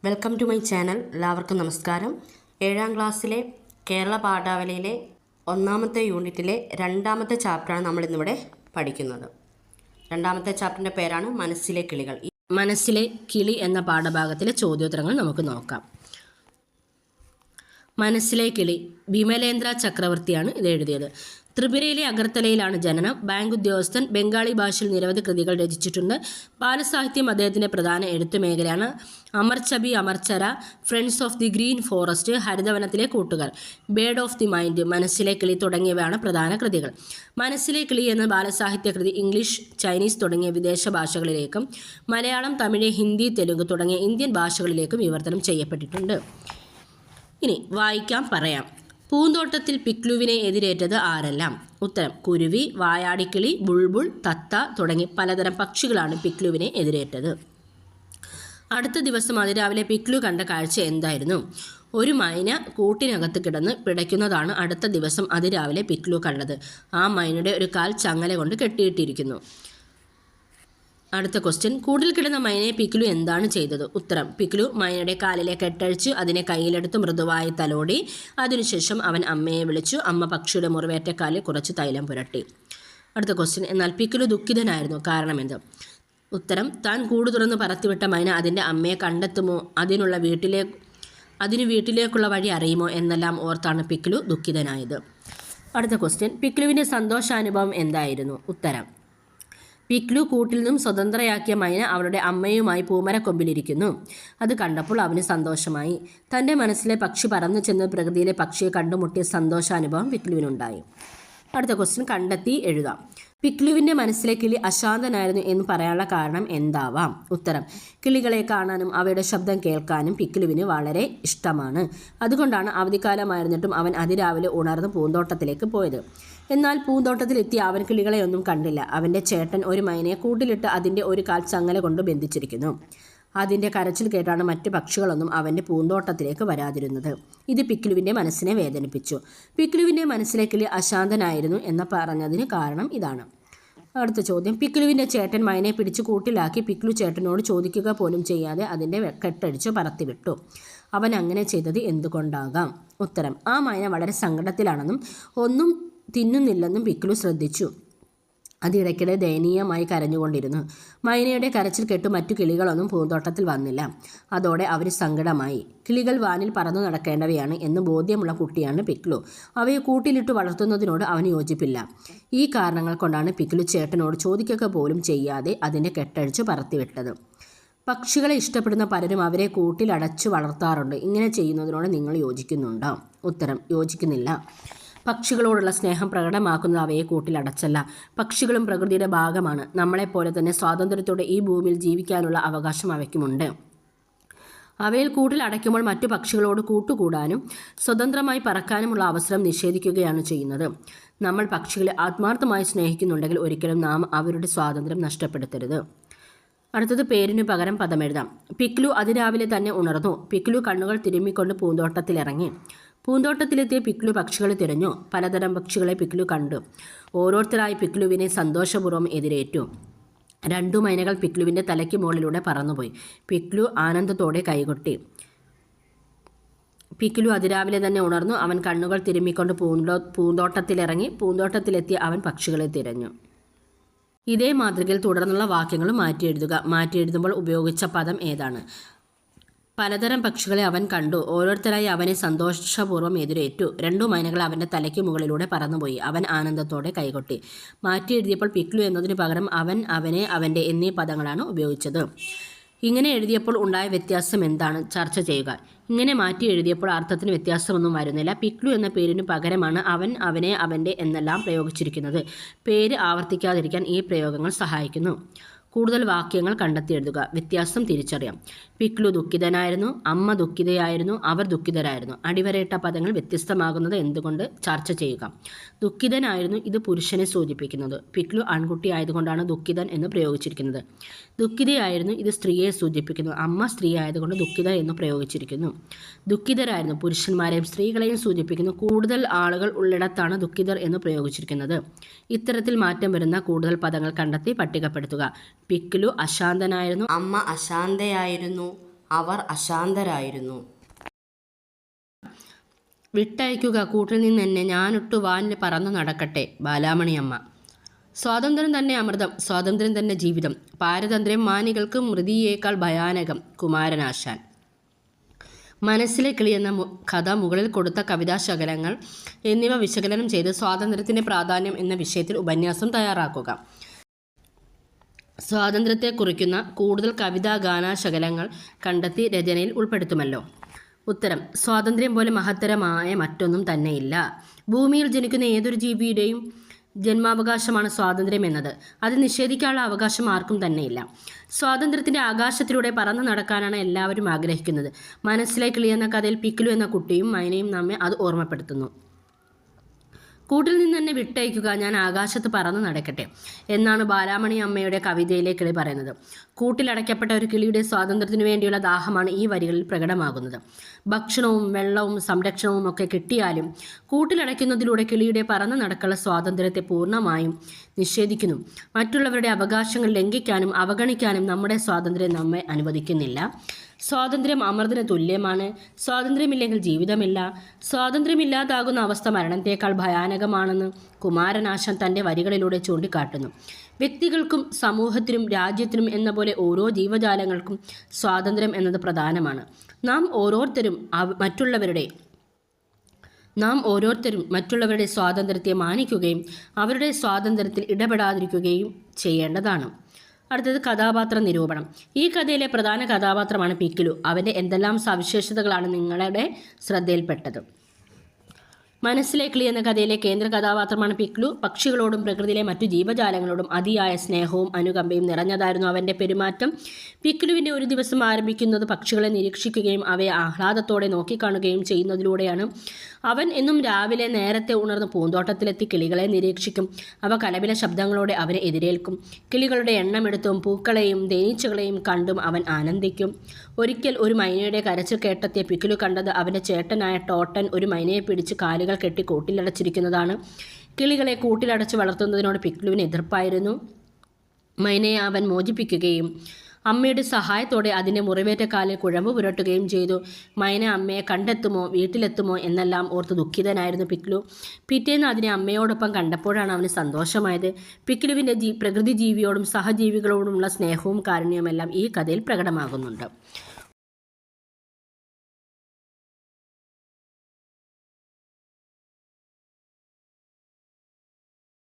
Welcome to my channel. എല്ലാവർക്കും നമസ്കാരം. 7ാം ക്ലാസ്സിലെ കേരള പാഠാവലിയിലെ 1ാമത്തെ യൂണിറ്റിലെ 2ാമത്തെ ചാപ്റ്ററാണ് നമ്മളിന്നിവിടെ പഠിക്കുന്നത്. 2ാമത്തെ ചാപ്റ്ററിൻ്റെ പേരാണ് മനസ്സിലെ കിളികൾ. മനസ്സിലെ കിളി എന്ന പാഠഭാഗത്തിലെ ചോദ്യോത്തരങ്ങൾ നമുക്ക് നോക്കാം. മനസ്സിലെ കിളി വിമലേന്ദ്ര ചക്രവർത്തിയാണ് ഇത് എഴുതിയത്. ത്രിപുരയിലെ അഗർത്തലയിലാണ് ജനനം. ബാങ്ക് ഉദ്യോഗസ്ഥൻ. ബംഗാളി ഭാഷയിൽ നിരവധി കൃതികൾ രചിച്ചിട്ടുണ്ട്. ബാലസാഹിത്യം അദ്ദേഹത്തിൻ്റെ പ്രധാന എഴുത്തു മേഖലയാണ്. അമർ ഛബി, അമർചര, friends of the green forest, ഹരിതവനത്തിലെ കൂട്ടുകാർ, ബേർഡ് ഓഫ് ദി മൈൻഡ്, മനസ്സിലെ കിളി തുടങ്ങിയവയാണ് പ്രധാന കൃതികൾ. മനസ്സിലെ കിളി എന്ന ബാലസാഹിത്യ കൃതി ഇംഗ്ലീഷ്, ചൈനീസ് തുടങ്ങിയ വിദേശ ഭാഷകളിലേക്കും മലയാളം, തമിഴ്, ഹിന്ദി, തെലുങ്ക് തുടങ്ങിയ ഇന്ത്യൻ ഭാഷകളിലേക്കും വിവർത്തനം ചെയ്യപ്പെട്ടിട്ടുണ്ട്. ഇനി വായിക്കാം, പറയാം. പൂന്തോട്ടത്തിൽ പിക്ലുവിനെ എതിരേറ്റത് ആരെല്ലാം? ഉത്തരം: കുരുവി, വായാടിക്കിളി, ബുൾബുൾ, തത്ത തുടങ്ങി പലതരം പക്ഷികളാണ് പിക്ലുവിനെ എതിരേറ്റത്. അടുത്ത ദിവസം അതിരാവിലെ പിക്ലു കണ്ട കാഴ്ച എന്തായിരുന്നു? ഒരു മൈന കൂട്ടിനകത്ത് കിടന്ന് പിടയ്ക്കുന്നതാണ് അടുത്ത ദിവസം അതിരാവിലെ പിക്ലു കണ്ടത്. ആ മൈനയുടെ ഒരു കാൽ ചങ്ങല കൊണ്ട് കെട്ടിയിട്ടിരിക്കുന്നു. അടുത്ത ക്വസ്റ്റ്യൻ: കൂട്ടിൽ കിടന്ന മൈനയെ പിക്ലു എന്താണ് ചെയ്തത്? ഉത്തരം: പിക്ലു മൈനയുടെ കാലിലെ കെട്ടഴിച്ച് അതിനെ കയ്യിലെടുത്ത് മൃദുവായി തലോടി. അതിനുശേഷം അവൻ അമ്മയെ വിളിച്ചു. അമ്മ പക്ഷിയുടെ മുറിവേറ്റ കാലിൽ കുറച്ച് തൈലം പുരട്ടി. അടുത്ത ക്വസ്റ്റ്യൻ: എന്നാൽ പിക്ലു ദുഃഖിതനായിരുന്നു. കാരണമെന്ത്? ഉത്തരം: താൻ കൂട് തുറന്ന് പറത്തിവിട്ട മൈന അതിൻ്റെ അമ്മയെ കണ്ടെത്തുമോ, അതിന് വീട്ടിലേക്കുള്ള വഴി അറിയുമോ എന്നെല്ലാം ഓർത്താണ് പിക്ലു ദുഃഖിതനായത്. അടുത്ത ക്വസ്റ്റ്യൻ: പിക്ലുവിൻ്റെ സന്തോഷാനുഭവം എന്തായിരുന്നു? ഉത്തരം: പിക്ലു കൂട്ടിൽ നിന്നും സ്വതന്ത്രയാക്കിയ മൈന അവളുടെ അമ്മയുമായി പൂമരക്കൊമ്പിലിരിക്കുന്നു. അത് കണ്ടപ്പോൾ അവന് സന്തോഷമായി. തൻ്റെ മനസ്സിലെ പക്ഷി പറന്നു ചെന്ന് പ്രകൃതിയിലെ പക്ഷിയെ കണ്ടുമുട്ടിയ സന്തോഷാനുഭവം പിക്ലുവിനുണ്ടായി. അടുത്ത ക്വസ്റ്റ്യൻ കണ്ടെത്തി എഴുതാം. പിക്ലുവിൻ്റെ മനസ്സിലെ കിളി അശാന്തനായിരുന്നു എന്ന് പറയാനുള്ള കാരണം എന്താവാം? ഉത്തരം: കിളികളെ കാണാനും അവയുടെ ശബ്ദം കേൾക്കാനും പിക്ലുവിന് വളരെ ഇഷ്ടമാണ്. അതുകൊണ്ടാണ് അവധിക്കാലമായിരുന്നിട്ടും അവൻ അതിരാവിലെ ഉണർന്ന് പൂന്തോട്ടത്തിലേക്ക് പോയത്. എന്നാൽ പൂന്തോട്ടത്തിലെത്തി അവൻ കിളികളെയൊന്നും കണ്ടില്ല. അവൻ്റെ ചേട്ടൻ ഒരു മൈനയെ കൂട്ടിലിട്ട് അതിൻ്റെ ഒരു കാൽ ചങ്ങല കൊണ്ട് ബന്ധിച്ചിരിക്കുന്നു. അതിൻ്റെ കരച്ചിൽ കേട്ടാണ് മറ്റ് പക്ഷികളൊന്നും അവൻ്റെ പൂന്തോട്ടത്തിലേക്ക് വരാതിരുന്നത്. ഇത് പിക്ലുവിൻ്റെ മനസ്സിനെ വേദനിപ്പിച്ചു. പിക്ലുവിൻ്റെ മനസ്സിലെ കിളി അശാന്തനായിരുന്നു എന്ന് പറഞ്ഞതിന് കാരണം ഇതാണ്. അടുത്ത ചോദ്യം: പിക്ലുവിൻ്റെ ചേട്ടൻ മൈനയെ പിടിച്ച് കൂട്ടിലാക്കി. പിക്ലു ചേട്ടനോട് ചോദിക്കുക പോലും ചെയ്യാതെ അതിൻ്റെ കെട്ടടിച്ച് പറത്തിവിട്ടു. അവൻ അങ്ങനെ ചെയ്തത് എന്തുകൊണ്ടാകാം? ഉത്തരം: ആ മൈന വളരെ സങ്കടത്തിലാണെന്നും ഒന്നും തിന്നുന്നില്ലെന്നും പിക്ലു ശ്രദ്ധിച്ചു. അതിടയ്ക്കിടെ ദയനീയമായി കരഞ്ഞുകൊണ്ടിരുന്നു. മൈനയുടെ കരച്ചിൽ കേട്ട് മറ്റു കിളികളൊന്നും പൂന്തോട്ടത്തിൽ വന്നില്ല. അതോടെ അവന് സങ്കടമായി. കിളികൾ വാനിൽ പറന്നു നടക്കേണ്ടവയാണ് എന്ന് ബോധ്യമുള്ള കുട്ടിയാണ് പിക്ലു. അവയെ കൂട്ടിലിട്ട് വളർത്തുന്നതിനോട് അവന് യോജിപ്പില്ല. ഈ കാരണങ്ങൾ കൊണ്ടാണ് പിക്ലു ചേട്ടനോട് ചോദിക്കുക പോലും ചെയ്യാതെ അതിൻ്റെ കെട്ടഴിച്ച് പറത്തിവിട്ടത്. പക്ഷികളെ ഇഷ്ടപ്പെടുന്ന പലരും അവരെ കൂട്ടിലടച്ചു വളർത്താറുണ്ട്. ഇങ്ങനെ ചെയ്യുന്നതിനോട് നിങ്ങൾ യോജിക്കുന്നുണ്ടോ? ഉത്തരം: യോജിക്കുന്നില്ല. പക്ഷികളോടുള്ള സ്നേഹം പ്രകടമാക്കുന്നത് അവയെ കൂട്ടിലടച്ചല്ല. പക്ഷികളും പ്രകൃതിയുടെ ഭാഗമാണ്. നമ്മളെപ്പോലെ തന്നെ സ്വാതന്ത്ര്യത്തോടെ ഈ ഭൂമിയിൽ ജീവിക്കാനുള്ള അവകാശം അവയ്ക്കുമുണ്ട്. അവയിൽ കൂട്ടിൽ അടയ്ക്കുമ്പോൾ മറ്റു പക്ഷികളോട് കൂട്ടുകൂടാനും സ്വതന്ത്രമായി പറക്കാനുമുള്ള അവസരം നിഷേധിക്കുകയാണ് ചെയ്യുന്നത്. നമ്മൾ പക്ഷികളെ ആത്മാർത്ഥമായി സ്നേഹിക്കുന്നുണ്ടെങ്കിൽ ഒരിക്കലും നാം അവരുടെ സ്വാതന്ത്ര്യം നഷ്ടപ്പെടുത്തരുത്. അടുത്തത് പേരിനു പകരം പദമെഴുതാം. പിക്ലു അതിരാവിലെ തന്നെ ഉണർന്നു. പിക്ലു കണ്ണുകൾ തിരുമ്മിക്കൊണ്ട് പൂന്തോട്ടത്തിലിറങ്ങി. പൂന്തോട്ടത്തിലെത്തിയ പിക്ലു പക്ഷികളെ തിരഞ്ഞു. പലതരം പക്ഷികളെ പിക്ലു കണ്ടു. ഓരോരുത്തരായി പിക്ലുവിനെ സന്തോഷപൂർവ്വം എതിരേറ്റു. 2 മൈനകൾ പിക്ലുവിൻ്റെ തലയ്ക്ക് മുകളിലൂടെ പറന്നുപോയി. പിക്ലു ആനന്ദത്തോടെ കൈകൊട്ടി. പിക്ലു അതിരാവിലെ തന്നെ ഉണർന്നു. അവൻ കണ്ണുകൾ തിരുമ്മിക്കൊണ്ട് പൂന്തോട്ടത്തിലിറങ്ങി. പൂന്തോട്ടത്തിലെത്തിയ അവൻ പക്ഷികളെ തിരഞ്ഞു. ഇതേ മാതൃകയിൽ തുടർന്നുള്ള വാക്യങ്ങളും മാറ്റിയെഴുതുക. മാറ്റിയെഴുതുമ്പോൾ ഉപയോഗിച്ച പദം ഏതാണ്? പലതരം പക്ഷികളെ അവൻ കണ്ടു. ഓരോരുത്തരായി അവനെ സന്തോഷപൂർവ്വം എതിരേറ്റു. 2 മൈനകൾ അവൻ്റെ തലയ്ക്ക് മുകളിലൂടെ പറന്നുപോയി. അവൻ ആനന്ദത്തോടെ കൈകൊട്ടി. മാറ്റി എഴുതിയപ്പോൾ പിക്ലു എന്നതിന് പകരം അവൻ, അവനെ, അവൻ്റെ എന്നീ പദങ്ങളാണ് ഉപയോഗിച്ചത്. ഇങ്ങനെ എഴുതിയപ്പോൾ ഉണ്ടായ വ്യത്യാസം എന്താണ്? ചർച്ച ചെയ്യുക. ഇങ്ങനെ മാറ്റി എഴുതിയപ്പോൾ അർത്ഥത്തിന് വ്യത്യാസമൊന്നും വരുന്നില്ല. പിക്ലു എന്ന പേരിന് പകരമാണ് അവൻ, അവനെ, അവൻ്റെ എന്നെല്ലാം പ്രയോഗിച്ചിരിക്കുന്നത്. പേര് ആവർത്തിക്കാതിരിക്കാൻ ഈ പ്രയോഗങ്ങൾ സഹായിക്കുന്നു. കൂടുതൽ വാക്യങ്ങൾ കണ്ടെത്തി എഴുതുക. വ്യത്യാസം തിരിച്ചറിയാം. പിക്ലു ദുഃഖിതനായിരുന്നു. അമ്മ ദുഃഖിതയായിരുന്നു. അവർ ദുഃഖിതരായിരുന്നു. അടിവരയിട്ട പദങ്ങൾ വ്യത്യസ്തമാകുന്നത് എന്തുകൊണ്ട്? ചർച്ച ചെയ്യുക. ദുഃഖിതനായിരുന്നു, ഇത് പുരുഷനെ സൂചിപ്പിക്കുന്നത്. പിക്ലു ആൺകുട്ടി ആയതുകൊണ്ടാണ് ദുഃഖിതൻ എന്ന് പ്രയോഗിച്ചിരിക്കുന്നത്. ദുഃഖിതയായിരുന്നു, ഇത് സ്ത്രീയെ സൂചിപ്പിക്കുന്നു. അമ്മ സ്ത്രീ ആയതുകൊണ്ട് ദുഃഖിത എന്ന് പ്രയോഗിച്ചിരിക്കുന്നു. ദുഃഖിതരായിരുന്നു പുരുഷന്മാരെയും സ്ത്രീകളെയും സൂചിപ്പിക്കുന്നു. കൂടുതൽ ആളുകൾ ഉള്ളിടത്താണ് ദുഃഖിതർ എന്ന് പ്രയോഗിച്ചിരിക്കുന്നത്. ഇത്തരത്തിൽ മാറ്റം വരുന്ന കൂടുതൽ പദങ്ങൾ കണ്ടെത്തി പട്ടികപ്പെടുത്തുക. പിക്ലു അശാന്തനായിരുന്നു. അമ്മ അശാന്തയായിരുന്നു. അവർ അശാന്തരായിരുന്നു. വിട്ടയക്കുക, കൂട്ടിൽ നിന്ന് എന്നെ, ഞാനൊട്ടു വാനിൽ പറന്നു നടക്കട്ടെ. ബാലാമണിയമ്മ. സ്വാതന്ത്ര്യം തന്നെ അമൃതം, സ്വാതന്ത്ര്യം തന്നെ ജീവിതം. പാരതന്ത്ര്യം മാനികൾക്ക് മൃതിയേക്കാൾ ഭയാനകം. കുമാരനാശാൻ. മനസ്സിലെ കിളി എന്ന കഥ മുകളിൽ കൊടുത്ത കവിതാശകലങ്ങൾ എന്നിവ വിശകലനം ചെയ്ത് സ്വാതന്ത്ര്യത്തിൻ്റെ പ്രാധാന്യം എന്ന വിഷയത്തിൽ ഉപന്യാസം തയ്യാറാക്കുക. സ്വാതന്ത്ര്യത്തെ കുറിക്കുന്ന കൂടുതൽ കവിതാ ഗാനാശകലങ്ങൾ കണ്ടെത്തി രചനയിൽ ഉൾപ്പെടുത്തുമല്ലോ. ഉത്തരം: സ്വാതന്ത്ര്യം പോലെ മഹത്തരമായ മറ്റൊന്നും തന്നെയില്ല. ഭൂമിയിൽ ജനിക്കുന്ന ഏതൊരു ജീവിയുടെയും ജന്മാവകാശമാണ് സ്വാതന്ത്ര്യം എന്നത്. അത് നിഷേധിക്കാനുള്ള അവകാശം ആർക്കും തന്നെയില്ല. സ്വാതന്ത്ര്യത്തിൻ്റെ ആകാശത്തിലൂടെ പറന്നു നടക്കാനാണ് എല്ലാവരും ആഗ്രഹിക്കുന്നത്. മനസ്സിലെ കിളി എന്ന കഥയിൽ പിക്ലു എന്ന കുട്ടിയും മൈനയും നമ്മെ അത് ഓർമ്മപ്പെടുത്തുന്നു. കൂട്ടിൽ നിന്ന് എന്നെ വിട്ടയക്കുക, ഞാൻ ആകാശത്ത് പറന്നു നടക്കട്ടെ എന്നാണ് ബാലാമണി അമ്മയുടെ കവിതയിലെ കിളി പറയുന്നത്. കൂട്ടിലടയ്ക്കപ്പെട്ട ഒരു കിളിയുടെ സ്വാതന്ത്ര്യത്തിനു വേണ്ടിയുള്ള ദാഹമാണ് ഈ വരികളിൽ പ്രകടമാകുന്നത്. ഭക്ഷണവും വെള്ളവും സംരക്ഷണവും ഒക്കെ കിട്ടിയാലും കൂട്ടിലടയ്ക്കുന്നതിലൂടെ കിളിയുടെ പറന്നു നടക്കുള്ള സ്വാതന്ത്ര്യത്തെ പൂർണ്ണമായും നിഷേധിക്കുന്നു. മറ്റുള്ളവരുടെ അവകാശങ്ങൾ ലംഘിക്കാനും അവഗണിക്കാനും നമ്മുടെ സ്വാതന്ത്ര്യം നമ്മെ അനുവദിക്കുന്നില്ല. സ്വാതന്ത്ര്യം അമൃതിന് തുല്യമാണ്. സ്വാതന്ത്ര്യമില്ലെങ്കിൽ ജീവിതമില്ല. സ്വാതന്ത്ര്യമില്ലാതാകുന്ന അവസ്ഥ മരണത്തേക്കാൾ ഭയാനകമാണെന്ന് കുമാരനാശാൻ തൻ്റെ വരികളിലൂടെ ചൂണ്ടിക്കാട്ടുന്നു. വ്യക്തികൾക്കും സമൂഹത്തിനും രാജ്യത്തിനും എന്ന പോലെ ഓരോ ജീവജാലങ്ങൾക്കും സ്വാതന്ത്ര്യം എന്നത് പ്രധാനമാണ്. നാം ഓരോരുത്തരും മറ്റുള്ളവരുടെ സ്വാതന്ത്ര്യത്തെ മാനിക്കുകയും അവരുടെ സ്വാതന്ത്ര്യത്തിൽ ഇടപെടാതിരിക്കുകയും ചെയ്യേണ്ടതാണ്. അടുത്തത് കഥാപാത്ര നിരൂപണം. ഈ കഥയിലെ പ്രധാന കഥാപാത്രമാണ് പിക്ലു. അവൻ്റെ എന്തെല്ലാം സവിശേഷതകളാണ് നിങ്ങളുടെ ശ്രദ്ധയിൽപ്പെട്ടത്? മനസ്സിലെ കിളി എന്ന കഥയിലെ കേന്ദ്ര കഥാപാത്രമാണ് പിക്ലു. പക്ഷികളോടും പ്രകൃതിയിലെ മറ്റു ജീവജാലങ്ങളോടും അതിയായ സ്നേഹവും അനുകമ്പയും നിറഞ്ഞതായിരുന്നു അവൻ്റെ പെരുമാറ്റം. പിക്ലുവിൻ്റെ ഒരു ദിവസം ആരംഭിക്കുന്നത് പക്ഷികളെ നിരീക്ഷിക്കുകയും അവയെ ആഹ്ലാദത്തോടെ നോക്കിക്കാണുകയും ചെയ്യുന്നതിലൂടെയാണ്. അവൻ എന്നും രാവിലെ നേരത്തെ ഉണർന്ന് പൂന്തോട്ടത്തിലെത്തി കിളികളെ നിരീക്ഷിക്കും. അവ കലപില ശബ്ദങ്ങളോടെ അവനെ എതിരേൽക്കും. കിളികളുടെ എണ്ണമെടുത്തും പൂക്കളെയും തേനീച്ചകളെയും കണ്ടും അവൻ ആനന്ദിക്കും. ഒരിക്കൽ ഒരു മൈനയുടെ കരച്ചിൽ കേട്ടെത്തിയ പിക്ലു കണ്ടത് അവൻ്റെ ചേട്ടനായ ടോട്ടൻ ഒരു മൈനയെ പിടിച്ച് കാലുകൾ കെട്ടി കൂട്ടിലടച്ചിരിക്കുന്നതാണ്. കിളികളെ കൂട്ടിലടച്ച് വളർത്തുന്നതിനോട് പിക്ലുവിന് എതിർപ്പായിരുന്നു. മൈനയെ അവൻ മോചിപ്പിക്കുകയും അമ്മയുടെ സഹായത്തോടെ അതിൻ്റെ മുറിവേറ്റ കാലിൽ കുഴമ്പ് പുരട്ടുകയും ചെയ്തു. മൈന അമ്മയെ കണ്ടെത്തുമോ വീട്ടിലെത്തുമോ എന്നെല്ലാം ഓർത്ത് ദുഃഖിതനായിരുന്നു പിക്ലു. പിറ്റേന്ന് അതിനെ അമ്മയോടൊപ്പം കണ്ടപ്പോഴാണ് അവന് സന്തോഷമായത്. പിക്ലുവിൻ്റെ പ്രകൃതി ജീവിയോടും സഹജീവികളോടുമുള്ള സ്നേഹവും കാരുണ്യവുമെല്ലാം ഈ കഥയിൽ പ്രകടമാകുന്നുണ്ട്.